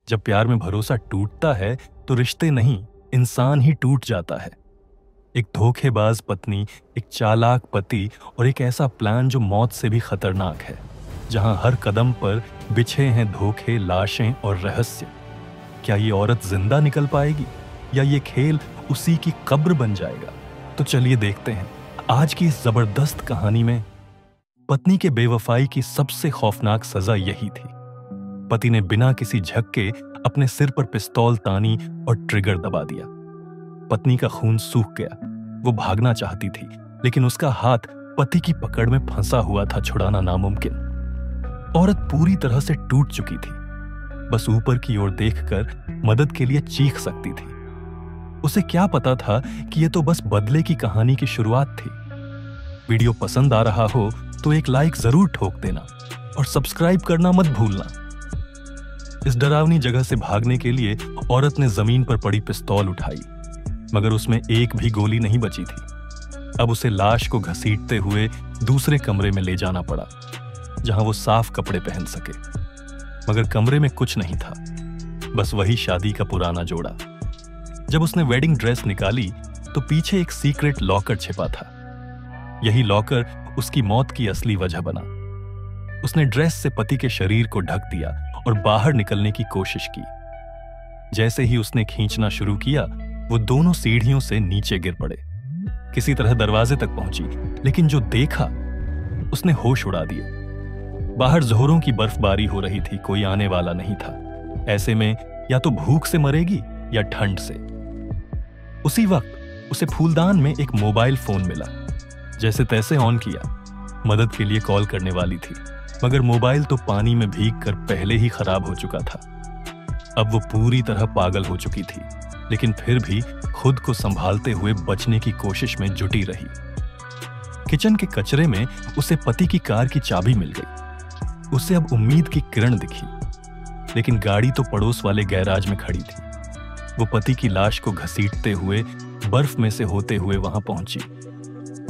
जब प्यार में भरोसा टूटता है तो रिश्ते नहीं, इंसान ही टूट जाता है। एक धोखेबाज पत्नी, एक चालाक पति और एक ऐसा प्लान जो मौत से भी खतरनाक है, जहां हर कदम पर बिछे हैं धोखे, लाशें और रहस्य। क्या ये औरत जिंदा निकल पाएगी या ये खेल उसी की कब्र बन जाएगा? तो चलिए देखते हैं आज की इस जबरदस्त कहानी में। पत्नी के बेवफाई की सबसे खौफनाक सजा यही थी। पति ने बिना किसी झक्के अपने सिर पर पिस्तौल तानी और ट्रिगर दबा दिया। पत्नी का खून सूख गया। वो भागना चाहती थी, लेकिन उसका हाथ पति की पकड़ में फंसा हुआ था। छुड़ाना नामुमकिन। औरत पूरी तरह से टूट चुकी थी। बस ऊपर की ओर देखकर मदद के लिए चीख सकती थी। उसे क्या पता था कि यह तो बस बदले की कहानी की शुरुआत थी। वीडियो पसंद आ रहा हो तो एक लाइक जरूर ठोक देना और सब्सक्राइब करना मत भूलना। इस डरावनी जगह से भागने के लिए औरत ने जमीन पर पड़ी पिस्तौल उठाई, मगर उसमें एक भी गोली नहीं बची थी। अब उसे लाश को घसीटते हुए दूसरे कमरे में ले जाना पड़ा, जहां वो साफ कपड़े पहन सके। मगर कमरे में कुछ नहीं था, बस वही शादी का पुराना जोड़ा। जब उसने वेडिंग ड्रेस निकाली तो पीछे एक सीक्रेट लॉकर छिपा था। यही लॉकर उसकी मौत की असली वजह बना। उसने ड्रेस से पति के शरीर को ढक दिया और बाहर निकलने की कोशिश की। जैसे ही उसने खींचना शुरू किया, वो दोनों सीढ़ियों से नीचे गिर पड़े। किसी तरह दरवाजे तक पहुंची, लेकिन जो देखा उसने होश उड़ा दिए। बाहर जोरों की बर्फबारी हो रही थी, कोई आने वाला नहीं था। ऐसे में या तो भूख से मरेगी या ठंड से। उसी वक्त उसे फूलदान में एक मोबाइल फोन मिला। जैसे तैसे ऑन किया। मदद के लिए कॉल करने वाली थी, मगर मोबाइल तो पानी में भीगकर पहले ही खराब हो चुका था। अब वो पूरी तरह पागल हो चुकी थी, लेकिन फिर भी खुद को संभालते हुए बचने की कोशिश में जुटी रही। किचन के कचरे में उसे पति की कार की चाबी मिल गई। उसे अब उम्मीद की किरण दिखी, लेकिन गाड़ी तो पड़ोस वाले गैराज में खड़ी थी। वो पति की लाश को घसीटते हुए बर्फ में से होते हुए वहां पहुंची।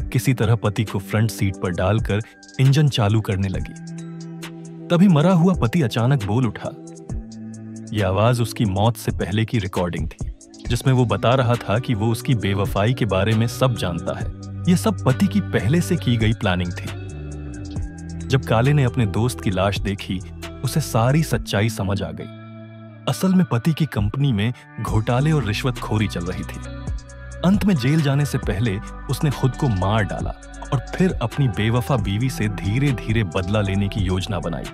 किसी तरह पति को फ्रंट सीट पर डालकर इंजन चालू करने लगी। तभी मरा हुआ पति अचानक बोल उठा। यह आवाज उसकी मौत से पहले की रिकॉर्डिंग थी, जिसमें वो बता रहा था कि वो उसकी बेवफाई के बारे में सब जानता है। यह सब पति की पहले से की गई प्लानिंग थी। जब काले ने अपने दोस्त की लाश देखी, उसे सारी सच्चाई समझ आ गई। असल में पति की कंपनी में घोटाले और रिश्वतखोरी चल रही थी। अंत में जेल जाने से पहले उसने खुद को मार डाला और फिर अपनी बेवफा बीवी से धीरे धीरे बदला लेने की योजना बनाई।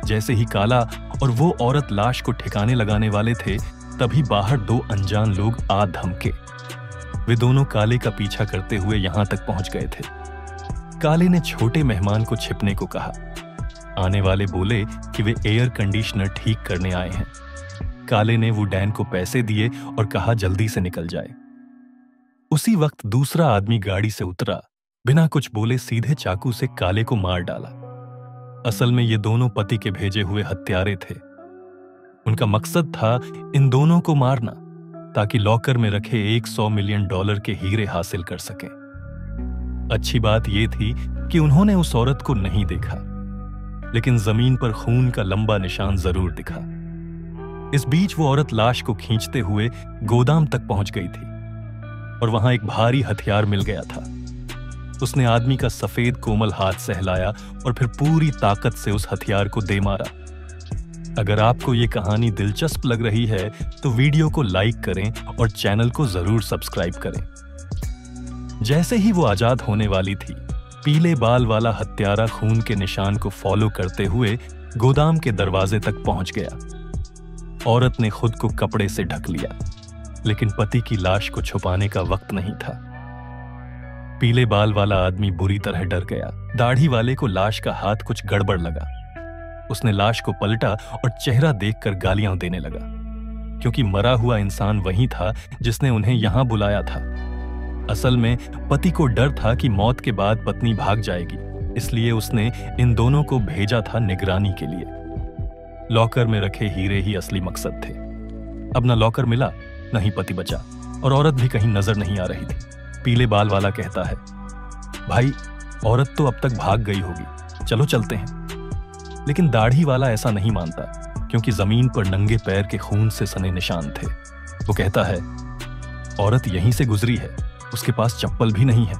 जैसे ही काला और वो औरत लाश को ठिकाने लगाने वाले थे, तभी बाहर दो अनजान लोग आ धमके। वे दोनों काले का पीछा करते हुए यहां तक पहुंच गए थे। काले ने छोटे मेहमान को छिपने को कहा। आने वाले बोले कि वे एयर कंडीशनर ठीक करने आए हैं। काले ने वो डैन को पैसे दिए और कहा जल्दी से निकल जाए। उसी वक्त दूसरा आदमी गाड़ी से उतरा, बिना कुछ बोले सीधे चाकू से काले को मार डाला। असल में ये दोनों पति के भेजे हुए हत्यारे थे। उनका मकसद था इन दोनों को मारना, ताकि लॉकर में रखे $100 मिलियन के हीरे हासिल कर सकें। अच्छी बात यह थी कि उन्होंने उस औरत को नहीं देखा, लेकिन जमीन पर खून का लंबा निशान जरूर दिखा। इस बीच वो औरत लाश को खींचते हुए गोदाम तक पहुंच गई थी और वहां एक भारी हथियार मिल गया था। उसने आदमी का सफेद कोमल हाथ सहलाया और फिर पूरी ताकत से उस हथियार को दे मारा। अगर आपको ये कहानी दिलचस्प लग रही है तो वीडियो को लाइक करें और चैनल को जरूर सब्सक्राइब करें। जैसे ही वो आजाद होने वाली थी, पीले बाल वाला हत्यारा खून के निशान को फॉलो करते हुए गोदाम के दरवाजे तक पहुंच गया। औरत ने खुद को कपड़े से ढक लिया, लेकिन पति की लाश को छुपाने का वक्त नहीं था। पीले बाल वाला आदमी बुरी तरह डर गया। दाढ़ी वाले को लाश का हाथ कुछ गड़बड़ लगा। उसने लाश को पलटा और चेहरा देखकर गालियां देने लगा, क्योंकि मरा हुआ इंसान वही था जिसने उन्हें यहां बुलाया था। असल में पति को डर था कि मौत के बाद पत्नी भाग जाएगी, इसलिए उसने इन दोनों को भेजा था निगरानी के लिए। लॉकर में रखे हीरे ही असली मकसद थे। अब न लॉकर मिला, न ही पति बचा, और औरत भी कहीं नजर नहीं आ रही थी। पीले बाल वाला कहता है, भाई औरत तो अब तक भाग गई होगी, चलो चलते हैं। लेकिन दाढ़ी वाला ऐसा नहीं मानता, क्योंकि जमीन पर नंगे पैर के खून से सने निशान थे। वो कहता है, औरत यहीं से गुजरी है, उसके पास चप्पल भी नहीं है।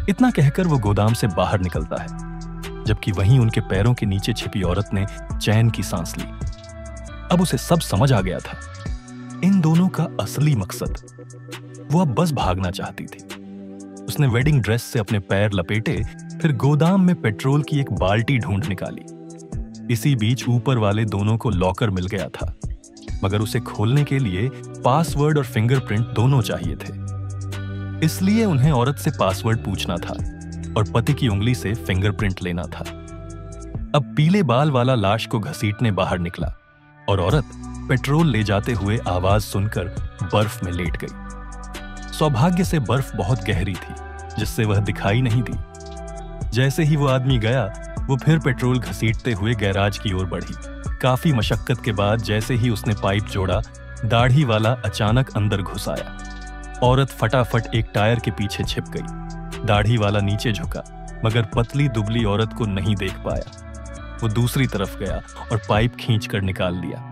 इतना कहकर वो गोदाम से बाहर निकलता है, जबकि वहीं उनके पैरों के नीचे छिपी औरत ने चैन की सांस ली। अब उसे सब समझ आ गया था। इन दोनों का असली मकसद, वो अब बस भागना चाहती थी। उसने वेडिंग ड्रेस से अपने पैर लपेटे, फिर गोदाम में पेट्रोल की एक बाल्टी ढूंढ निकाली। इसी बीच ऊपर वाले दोनों को लॉकर मिल गया था, मगर उसे खोलने के लिए पासवर्ड और फिंगरप्रिंट दोनों चाहिए थे। इसलिए उन्हें औरत से पासवर्ड पूछना था और पति की उंगली से फिंगरप्रिंट लेना था। अब पीले बाल वाला लाश को घसीटने बाहर निकला और औरत पेट्रोल ले जाते हुए आवाज सुनकर बर्फ में लेट गई। सौभाग्य से बर्फ बहुत गहरी थी, जिससे वह दिखाई नहीं दी। जैसे ही वो आदमी गया, वो फिर पेट्रोल घसीटते हुए गैराज की ओर बढ़ी। काफी मशक्कत के बाद जैसे ही उसने पाइप जोड़ा, दाढ़ी वाला अचानक अंदर घुस आया। औरत फटाफट एक टायर के पीछे छिप गई। दाढ़ी वाला नीचे झुका, मगर पतली दुबली औरत को नहीं देख पाया। वो दूसरी तरफ गया और पाइप खींचकर निकाल लिया।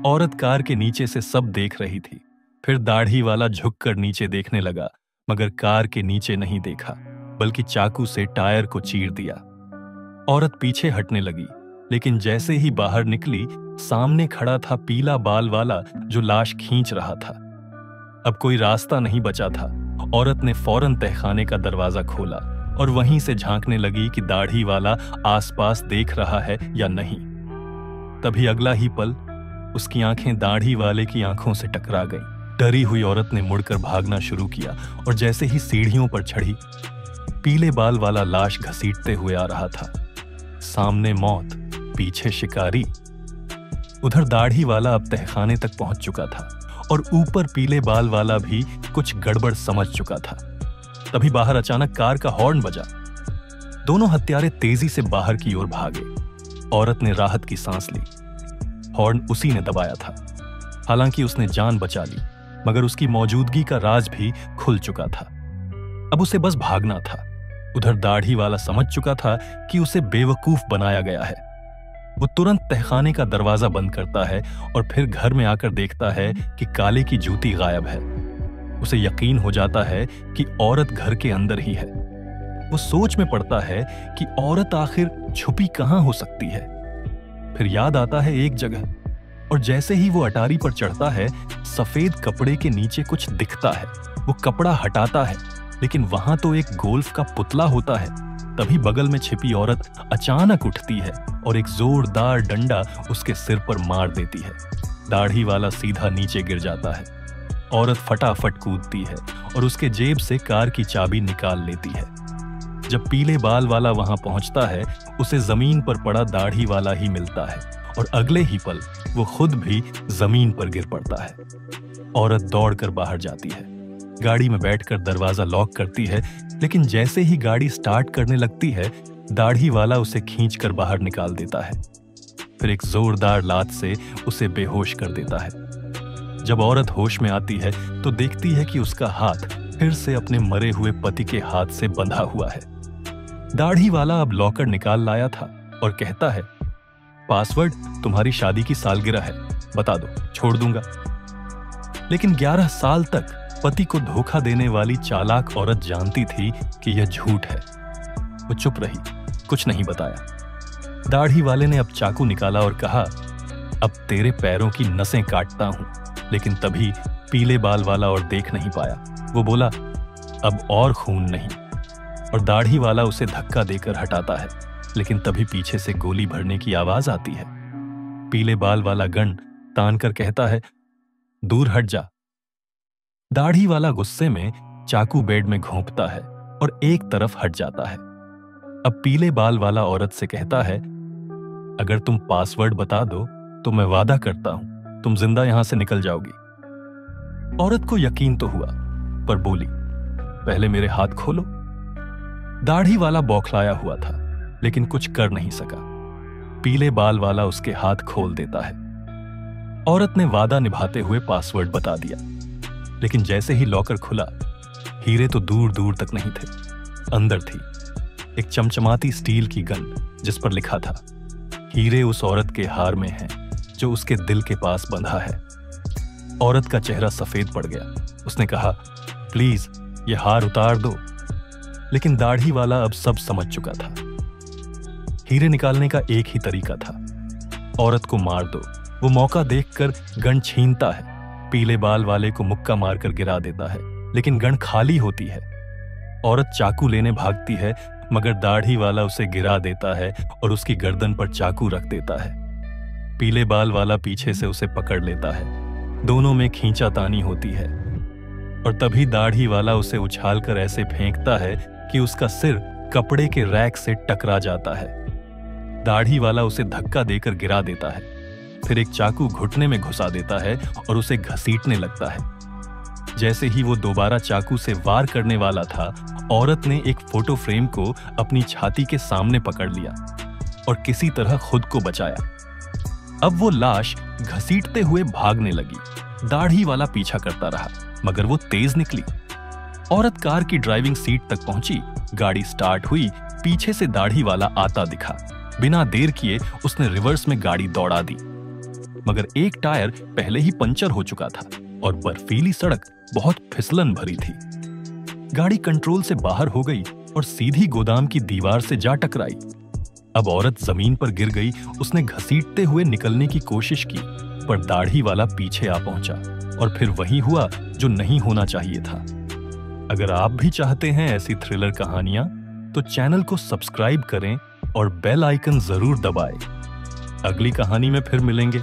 औरत कार के नीचे से सब देख रही थी। फिर दाढ़ी वाला झुककर नीचे देखने लगा, मगर कार के नीचे नहीं देखा, बल्कि चाकू से टायर को चीर दिया। औरत पीछे हटने लगी, लेकिन जैसे ही बाहर निकली, सामने खड़ा था पीला बाल वाला जो लाश खींच रहा था। अब कोई रास्ता नहीं बचा था। औरत ने फौरन तहखाने का दरवाजा खोला और वहीं से झांकने लगी कि दाढ़ी वाला आसपास देख रहा है या नहीं। तभी अगला ही पल उसकी आंखें दाढ़ी वाले की आंखों से टकरा गईं। डरी हुई औरत ने मुड़कर भागना शुरू किया और जैसे ही सीढ़ियों पर चढ़ी, पीले बाल वाला लाश घसीटते हुए आ रहा था। सामने मौत, पीछे शिकारी। उधर दाढ़ी वाला अब तहखाने तक पहुंच चुका था और ऊपर पीले बाल वाला भी कुछ गड़बड़ समझ चुका था। तभी बाहर अचानक कार का हॉर्न बजा। दोनों हत्यारे तेजी से बाहर की ओर भागे। औरत ने राहत की सांस ली। हॉर्न उसी ने दबाया था। हालांकि उसने जान बचा ली, मगर उसकी मौजूदगी का राज भी खुल चुका था। अब उसे बस भागना था। उधर दाढ़ी वाला समझ चुका था कि उसे बेवकूफ बनाया गया है। वो तुरंत तहखाने का दरवाजा बंद करता है और फिर घर में आकर देखता है कि काले की जूती गायब है। उसे यकीन हो जाता है कि औरत घर के अंदर ही है। वो सोच में पड़ता है कि औरत आखिर छुपी कहां हो सकती है। फिर याद आता है एक जगह, और जैसे ही वो अटारी पर चढ़ता है, सफेद कपड़े के नीचे कुछ दिखता है। वो कपड़ा हटाता है, लेकिन वहां तो एक गोल्फ का पुतला होता है। तभी बगल में छिपी औरत अचानक उठती है और एक जोरदार डंडा उसके सिर पर मार देती है। दाढ़ी वाला सीधा नीचे गिर जाता है। औरत फटाफट कूदती है और उसके जेब से कार की चाबी निकाल लेती है। जब पीले बाल वाला वहां पहुंचता है, उसे जमीन पर पड़ा दाढ़ी वाला ही मिलता है और अगले ही पल वो खुद भी जमीन पर गिर पड़ता है। औरत दौड़कर बाहर जाती है, गाड़ी में बैठकर दरवाजा लॉक करती है, लेकिन जैसे ही गाड़ी स्टार्ट करने लगती है, दाढ़ी वाला उसे खींचकर बाहर निकाल देता है। फिर एक जोरदार लात से उसे बेहोश कर देता है। जब औरत होश में आती है तो देखती है कि उसका हाथ फिर से अपने मरे हुए पति के हाथ से बंधा हुआ है। दाढ़ी वाला अब लॉकर निकाल लाया था और कहता है, पासवर्ड तुम्हारी शादी की सालगिरह है, बता दो, छोड़ दूंगा। लेकिन 11 साल तक पति को धोखा देने वाली चालाक औरत जानती थी कि यह झूठ है। वो चुप रही, कुछ नहीं बताया। दाढ़ी वाले ने अब चाकू निकाला और कहा, अब तेरे पैरों की नसें काटता हूं। लेकिन तभी पीले बाल वाला और देख नहीं पाया। वो बोला, अब और खून नहीं। और दाढ़ी वाला उसे धक्का देकर हटाता है, लेकिन तभी पीछे से गोली भरने की आवाज आती है। पीले बाल वाला गन तान कर कहता है, दूर हट जा। दाढ़ी वाला गुस्से में चाकू बेड में घोंपता है और एक तरफ हट जाता है। अब पीले बाल वाला औरत से कहता है, अगर तुम पासवर्ड बता दो तो मैं वादा करता हूं तुम जिंदा यहां से निकल जाओगी। औरत को यकीन तो हुआ, पर बोली, पहले मेरे हाथ खोलो। दाढ़ी वाला बौखलाया हुआ था, लेकिन कुछ कर नहीं सका। पीले बाल वाला उसके हाथ खोल देता है। औरत ने वादा निभाते हुए पासवर्ड बता दिया, लेकिन जैसे ही लॉकर खुला, हीरे तो दूर दूर तक नहीं थे। अंदर थी एक चमचमाती स्टील की गन, जिस पर लिखा था, हीरे उस औरत के हार में हैं जो उसके दिल के पास बंधा है। औरत का चेहरा सफेद पड़ गया। उसने कहा, प्लीज ये हार उतार दो। लेकिन दाढ़ी वाला अब सब समझ चुका था। हीरे निकालने का एक ही तरीका था, औरत को मार दो। वो मौका देखकर गन छीनता है, पीले बाल वाले को मुक्का मारकर गिरा देता है, लेकिन गन खाली होती है। औरत चाकू लेने भागती है, मगर दाढ़ी वाला उसे गिरा देता है और उसकी गर्दन पर चाकू रख देता है। पीले बाल वाला पीछे से उसे पकड़ लेता है। दोनों में खींचातानी होती है और तभी दाढ़ी वाला उसे उछालकर ऐसे फेंकता है कि उसका सिर कपड़े के रैक से टकरा जाता है। दाढ़ी वाला उसे धक्का देकर गिरा देता है, फिर एक चाकू घुटने में घुसा देता है और उसे घसीटने लगता है। जैसे ही वो दोबारा चाकू से वार करने वाला था, औरत ने एक फोटो फ्रेम को अपनी छाती के सामने पकड़ लिया और किसी तरह खुद को बचाया। अब वो लाश घसीटते हुए भागने लगी। दाढ़ी वाला पीछा करता रहा, मगर वो तेज निकली। औरत कार की ड्राइविंग सीट तक पहुंची, गाड़ी स्टार्ट हुई, पीछे से दाढ़ी वाला आता दिखा। बिना देर किए उसने रिवर्स में गाड़ी दौड़ा दी, मगर एक टायर पहले ही पंचर हो चुका था और बर्फीली सड़क बहुत फिसलन भरी थी। गाड़ी कंट्रोल से बाहर हो गई और सीधी गोदाम की दीवार से जा टकराई। अब औरत जमीन पर गिर गई। उसने घसीटते हुए निकलने की कोशिश की, पर दाढ़ी वाला पीछे आ पहुंचा और फिर वही हुआ जो नहीं होना चाहिए था। अगर आप भी चाहते हैं ऐसी थ्रिलर कहानियां, तो चैनल को सब्सक्राइब करें और बेल आइकन जरूर दबाएं। अगली कहानी में फिर मिलेंगे।